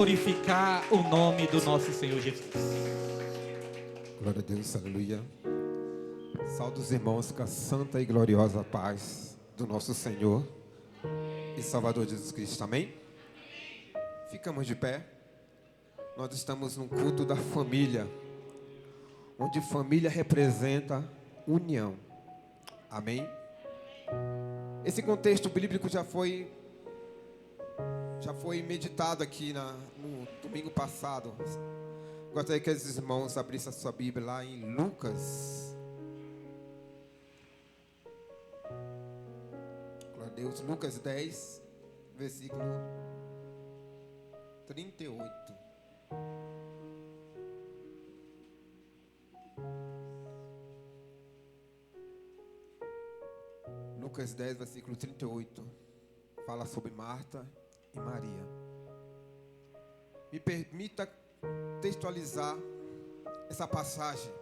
Glorificar o nome do nosso Senhor Jesus. Glória a Deus, aleluia. Saúde os irmãos com a santa e gloriosa paz do nosso Senhor e Salvador Jesus Cristo, amém? Ficamos de pé. Nós estamos num culto da família, onde família representa união, amém? Esse contexto bíblico já foi meditado aqui no domingo passado. Gostaria que os irmãos abrissem a sua Bíblia lá em Lucas. Glória a Deus. Lucas 10, versículo 38. Lucas 10, versículo 38. Fala sobre Marta e Maria. Me permita textualizar essa passagem,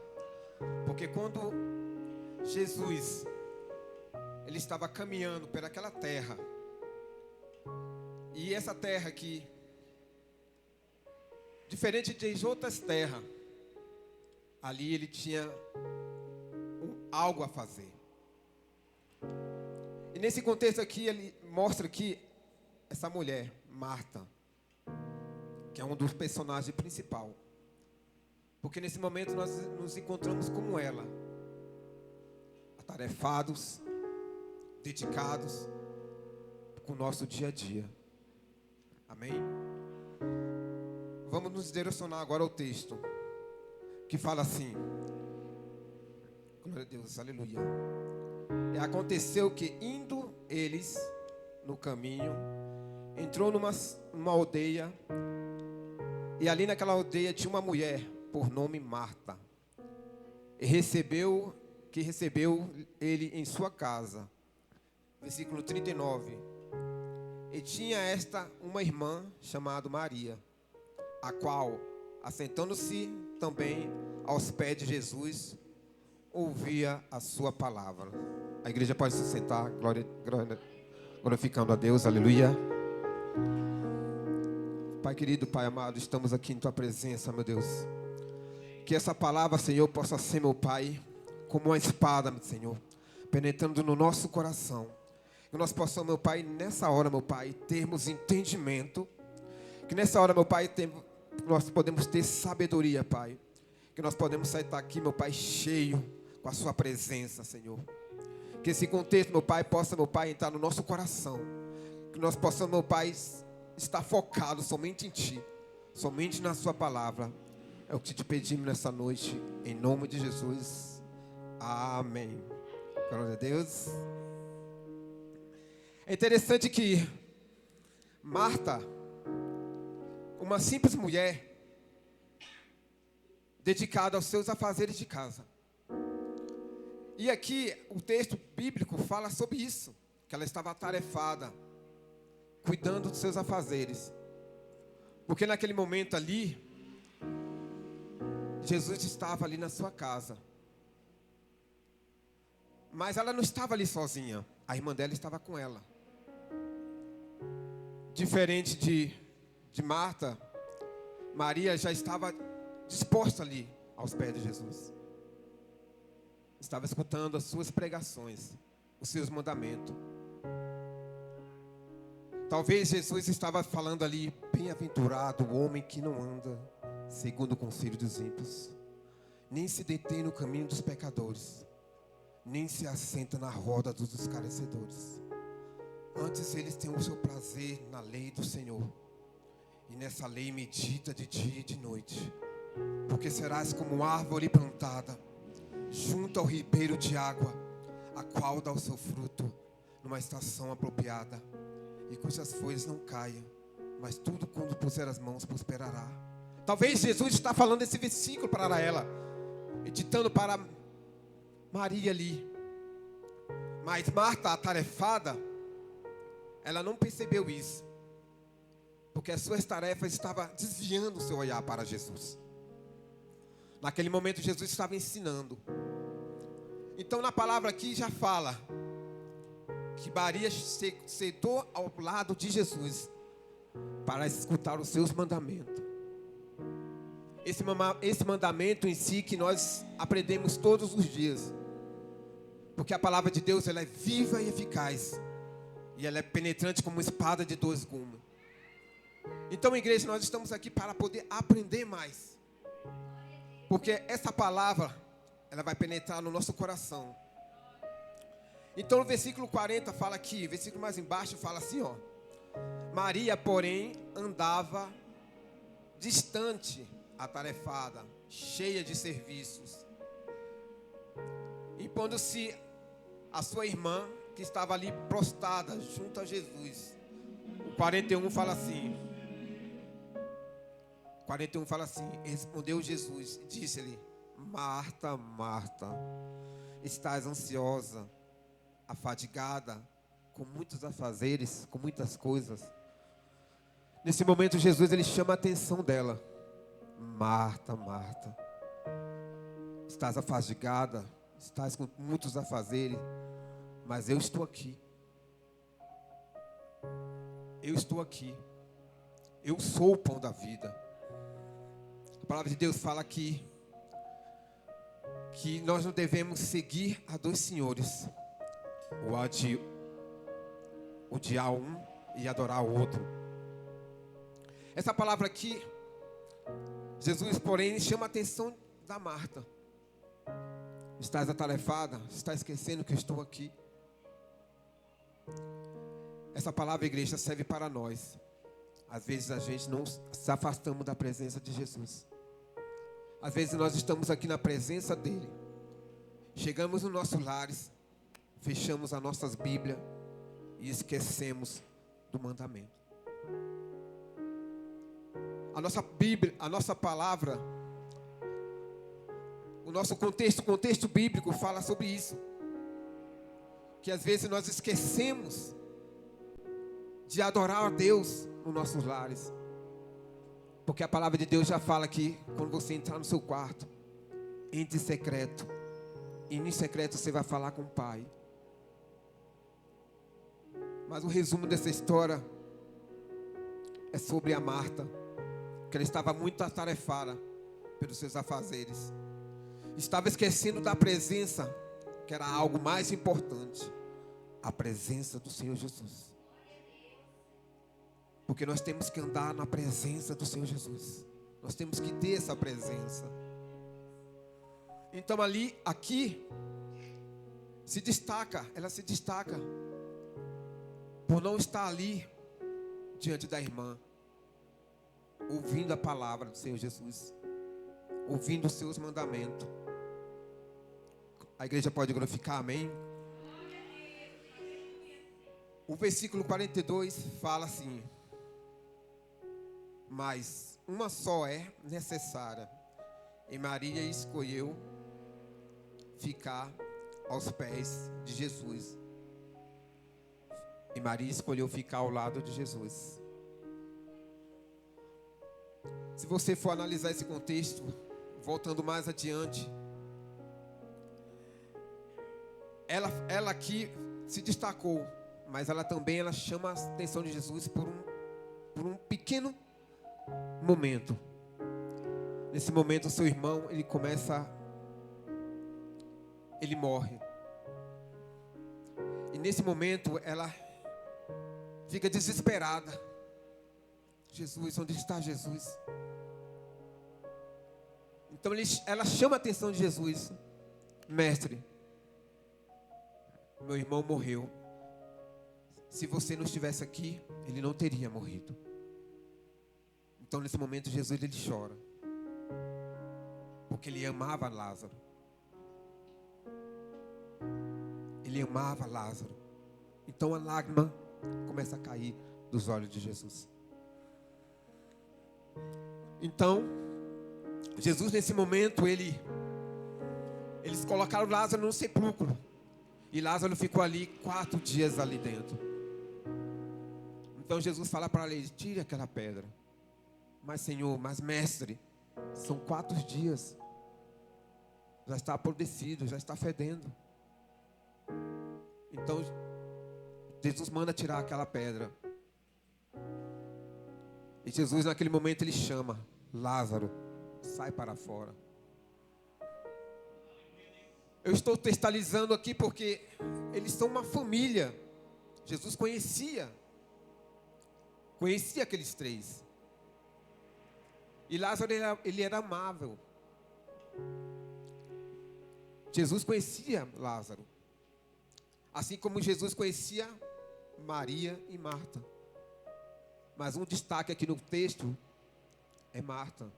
porque quando Jesus ele estava caminhando por aquela terra, e essa terra aqui, diferente de outras terras, ali ele tinha algo a fazer. E nesse contexto aqui ele mostra que essa mulher, Marta, que é um dos personagens principais, porque nesse momento nós nos encontramos como ela, atarefados, dedicados com o nosso dia a dia, amém? Vamos nos direcionar agora ao texto, que fala assim, glória a Deus, aleluia. E aconteceu que, indo eles no caminho, entrou numa aldeia, e ali naquela aldeia tinha uma mulher por nome Marta, e recebeu ele em sua casa. Versículo 39. E tinha esta uma irmã chamada Maria, a qual, assentando-se também aos pés de Jesus, ouvia a sua palavra. A igreja pode se sentar, glorificando a Deus, aleluia. Pai querido, Pai amado, estamos aqui em Tua presença, meu Deus. Que essa palavra, Senhor, possa ser, meu Pai, como uma espada, meu Senhor, penetrando no nosso coração. Que nós possamos, meu Pai, nessa hora, meu Pai, termos entendimento. Que nessa hora, meu Pai, nós podemos ter sabedoria, Pai. Que nós podemos sair daqui, meu Pai, cheio com a Sua presença, Senhor. Que esse contexto, meu Pai, possa, meu Pai, entrar no nosso coração. Que nós possamos, meu Pai, estar focado somente em Ti, somente na Sua palavra. É o que te pedimos nessa noite, em nome de Jesus. Amém. Glória a Deus. É interessante que Marta, uma simples mulher, dedicada aos seus afazeres de casa. E aqui o texto bíblico fala sobre isso, que ela estava atarefada, cuidando dos seus afazeres. Porque naquele momento ali, Jesus estava ali na sua casa. Mas ela não estava ali sozinha, a irmã dela estava com ela. Diferente de Marta, Maria já estava disposta ali aos pés de Jesus. Estava escutando as suas pregações, os seus mandamentos. Talvez Jesus estava falando ali, bem-aventurado o homem que não anda segundo o conselho dos ímpios, nem se detém no caminho dos pecadores, nem se assenta na roda dos escarnecedores. Antes eles têm o seu prazer na lei do Senhor, e nessa lei medita de dia e de noite. Porque serás como árvore plantada junto ao ribeiro de água, a qual dá o seu fruto numa estação apropriada, e cujas folhas não caiam, mas tudo quando puser as mãos prosperará. Talvez Jesus está falando esse versículo para ela, editando para Maria ali. Mas Marta, atarefada, ela não percebeu isso, porque as suas tarefas estavam desviando o seu olhar para Jesus. Naquele momento Jesus estava ensinando. Então na palavra aqui já fala que Maria sentou ao lado de Jesus, para escutar os seus mandamentos. Esse mandamento em si que nós aprendemos todos os dias. Porque a palavra de Deus, ela é viva e eficaz. E ela é penetrante como uma espada de dois gumes. Então, igreja, nós estamos aqui para poder aprender mais. Porque essa palavra, ela vai penetrar no nosso coração. Então, no versículo 40 fala aqui, versículo mais embaixo fala assim, ó. Maria, porém, andava distante, atarefada, cheia de serviços. Impondo-se a sua irmã, que estava ali prostrada junto a Jesus. O 41 fala assim. 41 fala assim: respondeu Jesus, disse-lhe: Marta, Marta, estás ansiosa, afadigada, com muitos afazeres, com muitas coisas. Nesse momento Jesus, ele chama a atenção dela. Marta, Marta, estás afadigada, estás com muitos afazeres, mas eu estou aqui. Eu estou aqui. Eu sou o pão da vida. A palavra de Deus fala aqui que nós não devemos seguir a dois senhores, odiar um e adorar o outro. Essa palavra aqui, Jesus, porém, chama a atenção da Marta. Estás atarefada? Estás esquecendo que eu estou aqui? Essa palavra, igreja, serve para nós. Às vezes a gente não se afastamos da presença de Jesus. Às vezes nós estamos aqui na presença dele. Chegamos nos nossos lares, fechamos as nossas Bíblias e esquecemos do mandamento. A nossa Bíblia, a nossa palavra, o nosso contexto bíblico fala sobre isso. Que às vezes nós esquecemos de adorar a Deus nos nossos lares. Porque a palavra de Deus já fala que quando você entrar no seu quarto, entre em secreto. E em secreto você vai falar com o Pai. Mas o resumo dessa história é sobre a Marta. Que ela estava muito atarefada pelos seus afazeres. Estava esquecendo da presença, que era algo mais importante. A presença do Senhor Jesus. Porque nós temos que andar na presença do Senhor Jesus. Nós temos que ter essa presença. Então aqui, ela se destaca por não estar ali diante da irmã, ouvindo a palavra do Senhor Jesus, ouvindo os seus mandamentos. A igreja pode glorificar, amém? O versículo 42 fala assim: mas uma só é necessária, e Maria escolheu ficar aos pés de Jesus. E Maria escolheu ficar ao lado de Jesus. Se você for analisar esse contexto, voltando mais adiante, ela aqui se destacou, mas ela também chama a atenção de Jesus por um pequeno momento. Nesse momento, o seu irmão, ele morre. E nesse momento, ela fica desesperada. Jesus, onde está Jesus? Então ela chama a atenção de Jesus. Mestre, meu irmão morreu. Se você não estivesse aqui, ele não teria morrido. Então nesse momento Jesus, ele chora. Porque ele amava Lázaro. Ele amava Lázaro. Então a lágrima começa a cair dos olhos de Jesus. Então, Jesus nesse momento, eles colocaram Lázaro no sepulcro. E Lázaro ficou ali 4 dias ali dentro. Então Jesus fala para ele: tire aquela pedra. Mas Senhor, mas mestre, são 4 dias. Já está apodrecido, já está fedendo. Então Jesus manda tirar aquela pedra. E Jesus naquele momento ele chama: Lázaro, sai para fora. Eu estou textualizando aqui porque eles são uma família. Jesus conhecia aqueles três. E Lázaro ele era amável. Jesus conhecia Lázaro. Assim como Jesus conhecia Maria e Marta. Mas um destaque aqui no texto é Marta.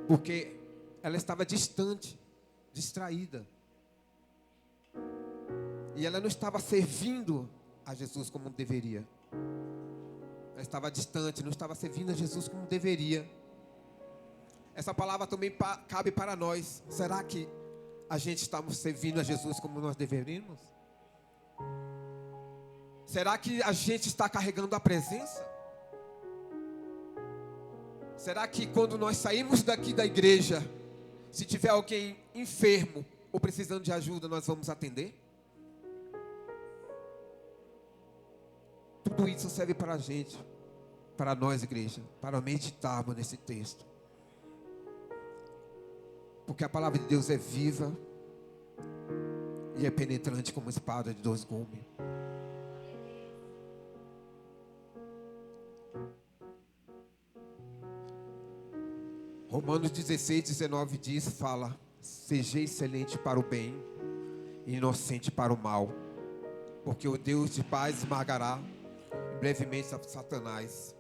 Porque ela estava distante, distraída. E ela não estava servindo a Jesus como deveria. Ela estava distante, não estava servindo a Jesus como deveria. Essa palavra também cabe para nós. Será que a gente está servindo a Jesus como nós deveríamos? Será que a gente está carregando a presença? Será que quando nós saímos daqui da igreja, se tiver alguém enfermo ou precisando de ajuda, nós vamos atender? Tudo isso serve para a gente, para nós, igreja, para meditarmos nesse texto. Porque a palavra de Deus é viva e é penetrante como espada de dois gumes. Romanos 16, 19 diz, fala: seja excelente para o bem e inocente para o mal, porque o Deus de paz esmagará brevemente Satanás.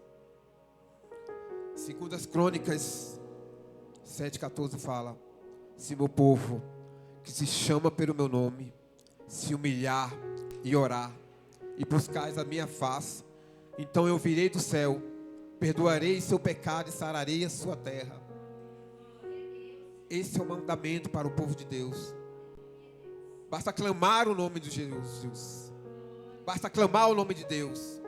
Segundo as Crônicas 7,14 fala: se meu povo, que se chama pelo meu nome, se humilhar e orar, e buscais a minha face, então eu virei do céu, perdoarei seu pecado e sararei a sua terra. Esse é o mandamento para o povo de Deus. Basta clamar o nome de Jesus. Basta clamar o nome de Deus.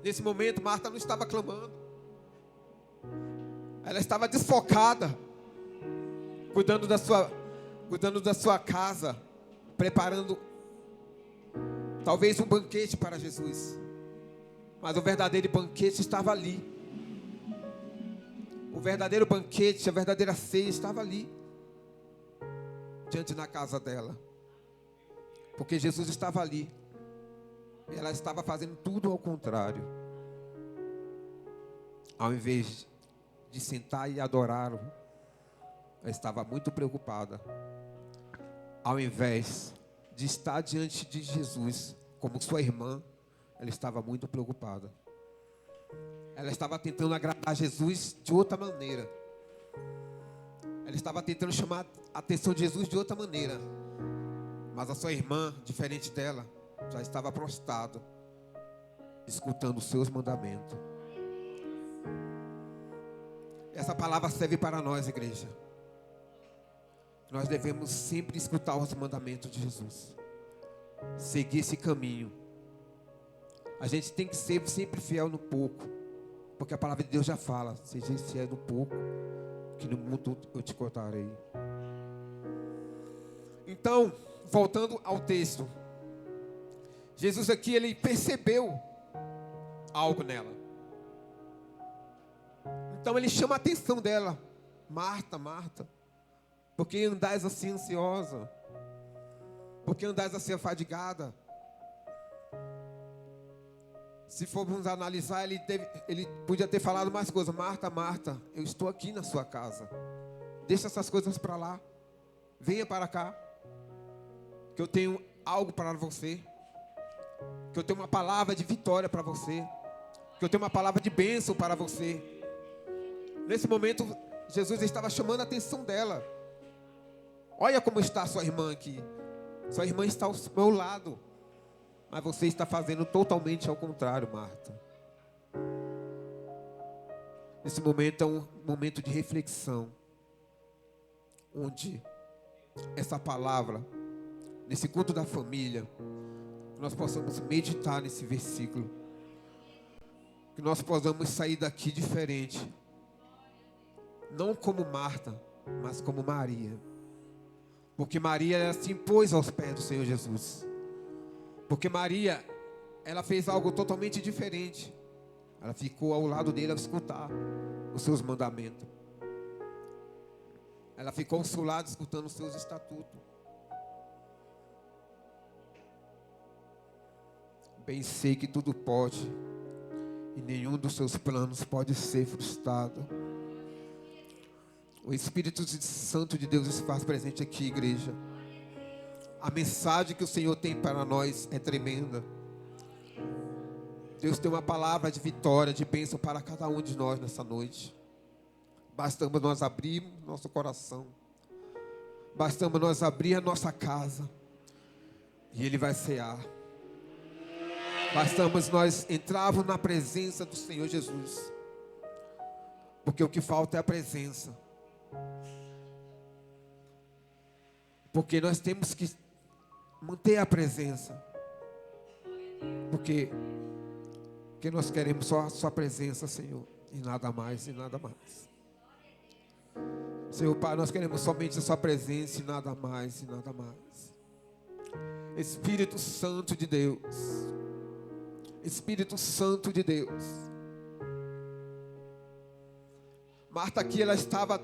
Nesse momento, Marta não estava clamando. Ela estava desfocada, cuidando da sua casa, preparando talvez um banquete para Jesus. Mas o verdadeiro banquete estava ali. O verdadeiro banquete, a verdadeira ceia estava ali, diante da casa dela. Porque Jesus estava ali. E ela estava fazendo tudo ao contrário. Ao invés de sentar e adorá-lo, ela estava muito preocupada. Ao invés de estar diante de Jesus como sua irmã, ela estava muito preocupada. Ela estava tentando agradar Jesus de outra maneira. Ela estava tentando chamar a atenção de Jesus de outra maneira. Mas a sua irmã, diferente dela, já estava prostrada, escutando os seus mandamentos. Essa palavra serve para nós, igreja. Nós devemos sempre escutar os mandamentos de Jesus, seguir esse caminho. A gente tem que ser sempre fiel no pouco, porque a palavra de Deus já fala: seja fiel no pouco, que no mundo eu te contarei. Então, voltando ao texto, Jesus aqui, ele percebeu algo nela. Então ele chama a atenção dela: Marta, Marta, por que andais assim ansiosa? Por que andais assim afadigada? Se formos analisar, ele podia ter falado mais coisas. Marta, Marta, eu estou aqui na sua casa. Deixa essas coisas para lá. Venha para cá, que eu tenho algo para você. Que eu tenho uma palavra de vitória para você. Que eu tenho uma palavra de bênção para você. Nesse momento, Jesus estava chamando a atenção dela. Olha como está a sua irmã aqui. Sua irmã está ao meu lado. Mas você está fazendo totalmente ao contrário, Marta. Esse momento é um momento de reflexão, onde essa palavra, nesse culto da família, nós possamos meditar nesse versículo, que nós possamos sair daqui diferente, não como Marta, mas como Maria, porque Maria, ela se impôs aos pés do Senhor Jesus. Porque Maria, ela fez algo totalmente diferente. Ela ficou ao lado dele a escutar os seus mandamentos. Ela ficou ao seu lado escutando os seus estatutos. Bem sei que tudo pode e nenhum dos seus planos pode ser frustrado. O Espírito Santo de Deus se faz presente aqui, igreja. A mensagem que o Senhor tem para nós é tremenda. Deus tem uma palavra de vitória, de bênção para cada um de nós nessa noite. Bastamos nós abrir nosso coração. Bastamos nós abrir a nossa casa. E Ele vai cear. Bastamos nós entrarmos na presença do Senhor Jesus. Porque o que falta é a presença. Porque nós temos que manter a presença. Porque nós queremos só a sua presença, Senhor. E nada mais, e nada mais. Senhor Pai, nós queremos somente a sua presença e nada mais, e nada mais. Espírito Santo de Deus. Espírito Santo de Deus. Marta aqui, ela estava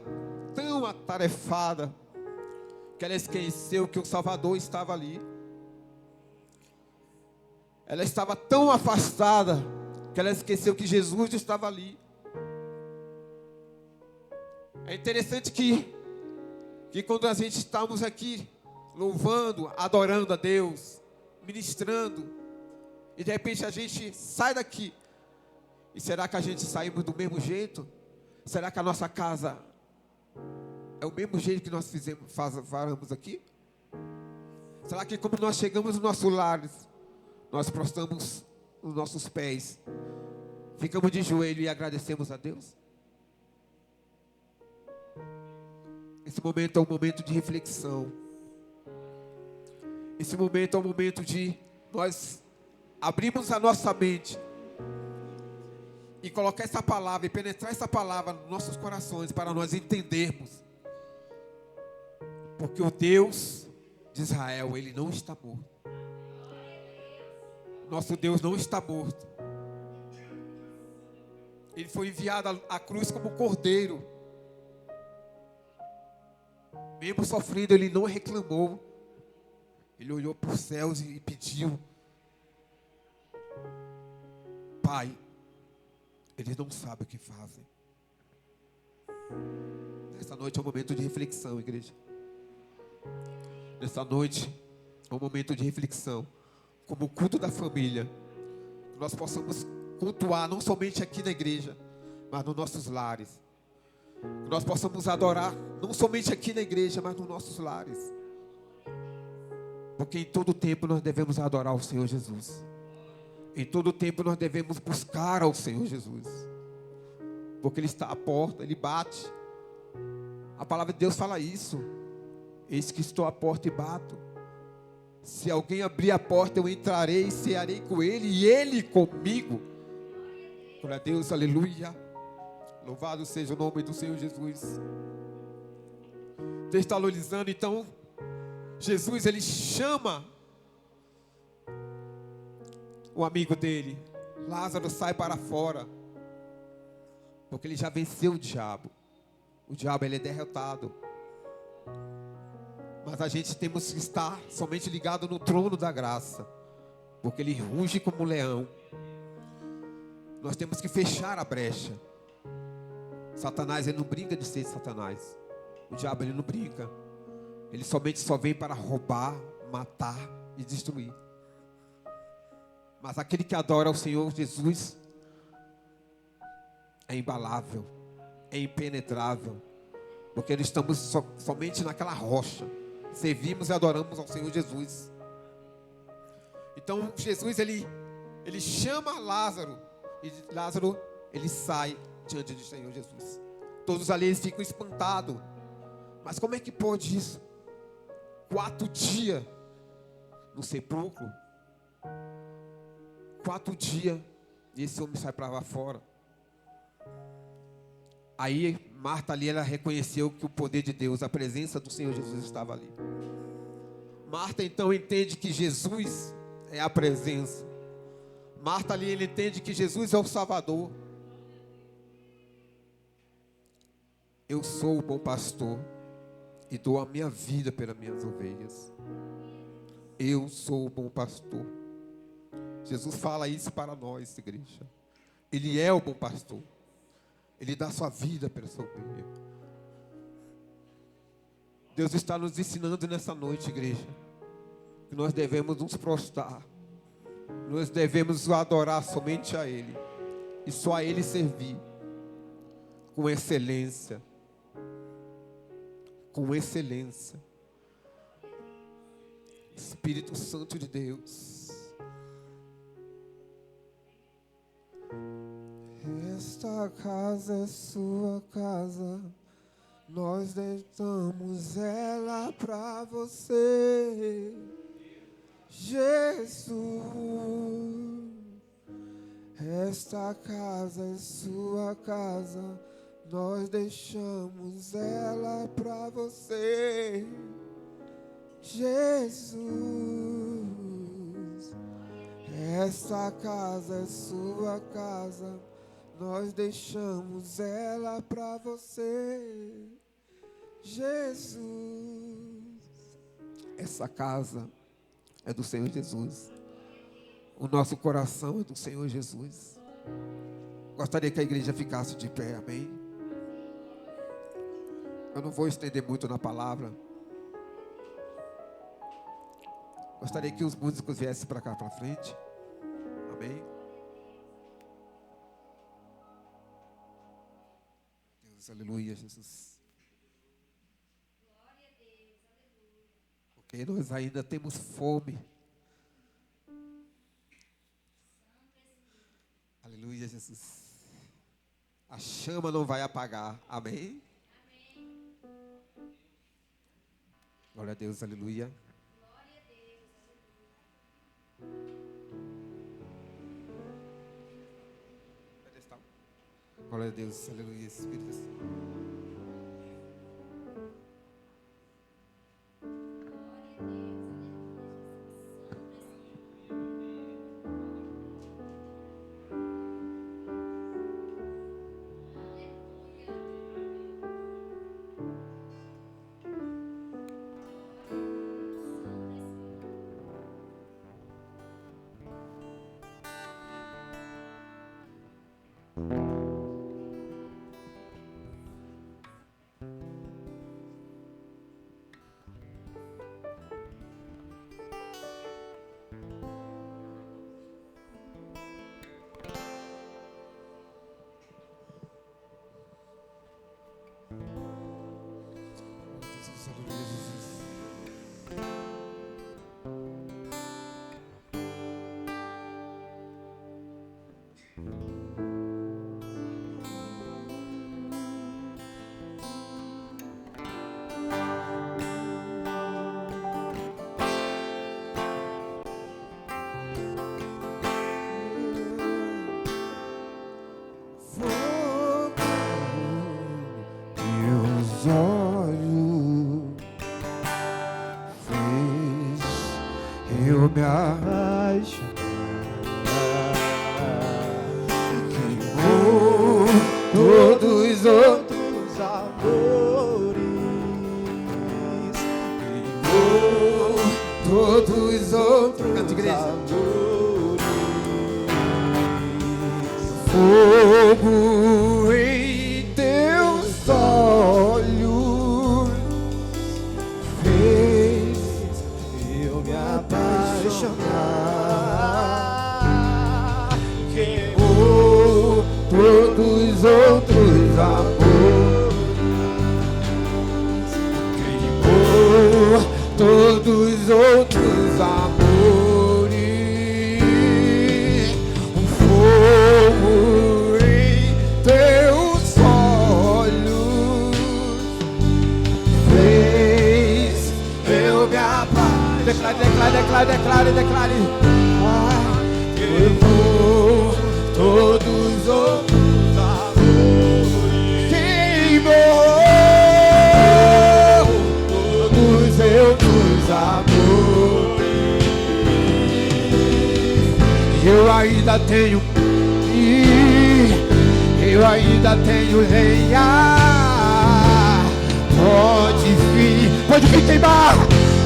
tão atarefada que ela esqueceu que o Salvador estava ali. Ela estava tão afastada que ela esqueceu que Jesus estava ali. É interessante que quando a gente estamos aqui louvando, adorando a Deus, ministrando, e de repente a gente sai daqui. E será que a gente saímos do mesmo jeito? Será que a nossa casa é o mesmo jeito que nós faremos aqui? Será que como nós chegamos nos nossos lares, nós prostramos os nossos pés, ficamos de joelho e agradecemos a Deus? Esse momento é um momento de reflexão. Esse momento é um momento de nós abrirmos a nossa mente e colocar essa palavra e penetrar essa palavra nos nossos corações para nós entendermos. Porque o Deus de Israel, Ele não está morto. Nosso Deus não está morto. Ele foi enviado à cruz como cordeiro. Mesmo sofrendo, Ele não reclamou. Ele olhou para os céus e pediu: Pai, eles não sabem o que fazem. Nessa noite é um momento de reflexão, igreja. Nessa noite é um momento de reflexão. Como o culto da família. Que nós possamos cultuar não somente aqui na igreja, mas nos nossos lares. Que nós possamos adorar não somente aqui na igreja, mas nos nossos lares. Porque em todo tempo nós devemos adorar o Senhor Jesus. Em todo tempo nós devemos buscar ao Senhor Jesus. Porque Ele está à porta, Ele bate. A palavra de Deus fala isso. Eis que estou à porta e bato. Se alguém abrir a porta, eu entrarei e cearei com Ele e Ele comigo. Glória a Deus, aleluia. Louvado seja o nome do Senhor Jesus. Textualizando, então, Jesus, Ele chama o amigo dele. Lázaro, sai para fora. Porque ele já venceu o diabo. O diabo, ele é derrotado. Mas a gente temos que estar somente ligado no trono da graça. Porque ele ruge como um leão. Nós temos que fechar a brecha. Satanás, ele não brinca de ser Satanás. O diabo, ele não brinca. Ele somente só vem para roubar, matar e destruir. Mas aquele que adora o Senhor Jesus é imbalável, é impenetrável. Porque nós estamos somente naquela rocha. Servimos e adoramos ao Senhor Jesus. Então Jesus, ele chama Lázaro. E Lázaro, ele sai diante do Senhor Jesus. Todos ali eles ficam espantados. Mas como é que pode isso? 4 dias no sepulcro. 4 dias e esse homem sai para lá fora. Aí Marta ali, ela reconheceu que o poder de Deus, a presença do Senhor Jesus estava ali. Marta então entende que Jesus é a presença. Marta ali, ele entende que Jesus é o Salvador. Eu sou o bom pastor e dou a minha vida pelas minhas ovelhas. Eu sou o bom pastor. Jesus fala isso para nós, igreja. Ele é o bom pastor. Ele dá sua vida pela sua ovelha. Deus está nos ensinando nessa noite, igreja, que nós devemos nos prostrar. Nós devemos adorar somente a Ele. E só a Ele servir. Com excelência. Com excelência. Espírito Santo de Deus. Esta casa é sua casa. Nós deitamos ela pra você, Jesus. Esta casa é sua casa. Nós deixamos ela pra você, Jesus. Esta casa é sua casa. Nós deixamos ela pra você, Jesus. Essa casa é do Senhor Jesus. O nosso coração é do Senhor Jesus. Gostaria que a igreja ficasse de pé, amém? Eu não vou estender muito na palavra. Gostaria que os músicos viessem para cá, para frente. Amém? Deus, aleluia, Jesus. Glória a Deus, aleluia. Porque nós ainda temos fome. Aleluia, Jesus. A chama não vai apagar. Amém? Amém. Glória a Deus, aleluia. Glória a Deus, aleluia. Glória a Deus, aleluia, Espírito Santo. Eu me apaixonar, queimou todos os outros amores, queimou todos os outros amores, fogo em teus olhos fez eu me apaixonar, queimou todos os outros amores, queimou todos os outros amores, um fogo em teus olhos fez eu me apaixonar. Declare. Queimou todos os outros amores, queimou todos os outros amores. Eu ainda tenho, eu ainda tenho lenha. Pode vir queimar,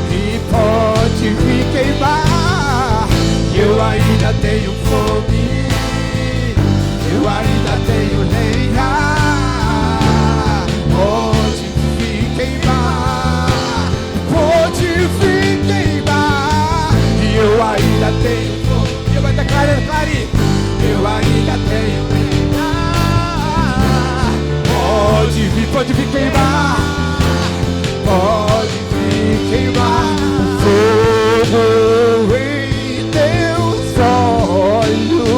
e pode vir queimar. Eu ainda tenho fome, eu ainda tenho lenha. Pode vir queimar, pode vir queimar. E eu ainda tenho fome. Eu ainda declare, eu ainda tenho lenha. Pode vir queimar, pode vir queimar. Fogo em teus olhos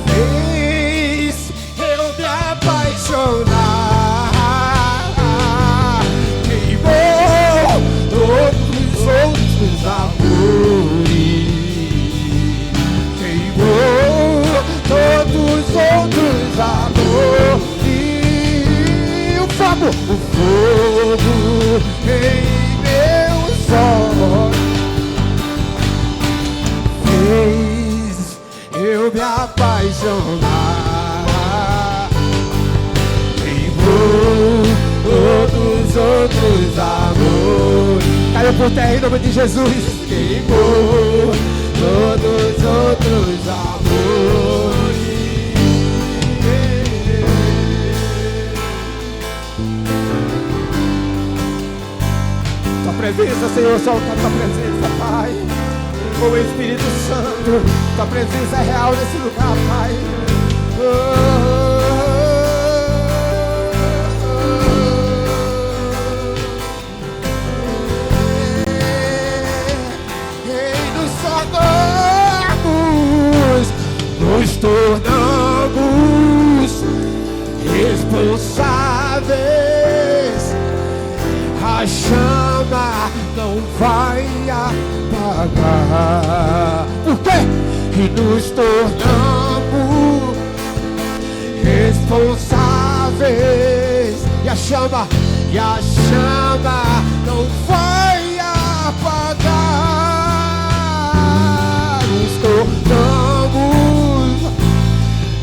fez eu me apaixonar. Queimou todos os outros amores, queimou todos os outros amores. O fogo em meus olhos fez eu me apaixonar. Queimou todos os outros amores. Caiu por terra em nome de Jesus. Queimou todos os outros amores. Presença, Senhor, solta a tua presença, Pai. O Espírito Santo, tua presença é real nesse lugar, Pai. Nos tornamos responsáveis. A chama não vai apagar. Por quê? E nos tornamos responsáveis. E a chama não vai apagar. Nos tornamos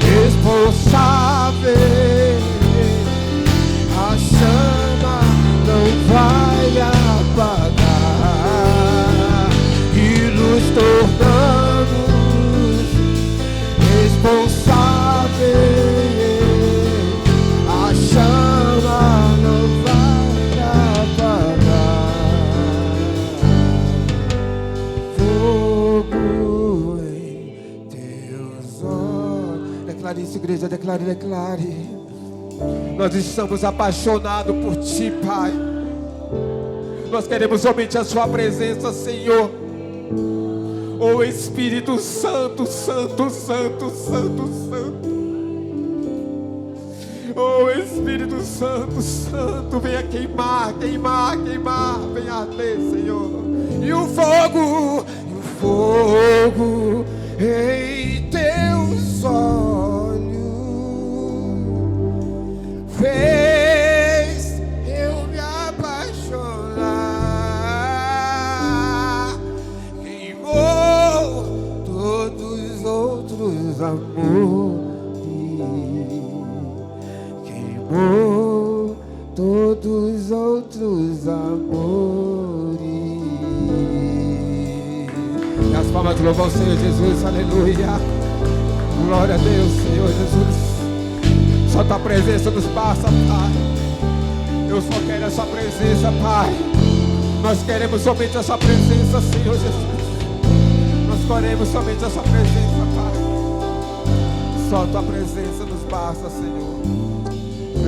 responsáveis. A chama não vai apagar. E nos tornamos responsáveis. A chama não vai apagar. Fogo em teus olhos. Declare isso, igreja, declare. Nós estamos apaixonados por Ti, Pai. Nós queremos somente a Sua presença, Senhor. Oh Espírito Santo, Santo, Santo, Santo, Santo. Oh Espírito Santo, Santo, venha queimar, queimar, queimar. Venha arder, Senhor. E o fogo em teus olhos fez eu me apaixonar. Queimou todos os outros amores, queimou todos os outros amores. E as palmas de louvor ao Senhor Jesus, aleluia. Glória a Deus, Senhor Jesus. Só tua presença nos passa, Pai. Eu só quero a sua presença, Pai. Nós queremos somente a sua presença, Senhor Jesus. Nós queremos somente a sua presença, Pai. Só tua presença nos basta, Senhor.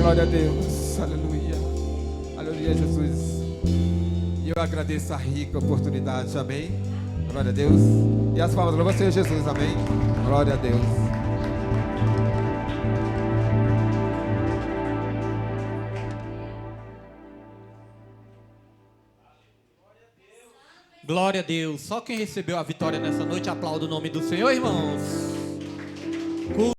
Glória a Deus, aleluia. Aleluia, Jesus. E eu agradeço a rica oportunidade, amém. Glória a Deus. E as palmas, louva ao Senhor Jesus, amém. Glória a Deus. Glória a Deus. Só quem recebeu a vitória nessa noite aplauda o nome do Senhor, irmãos.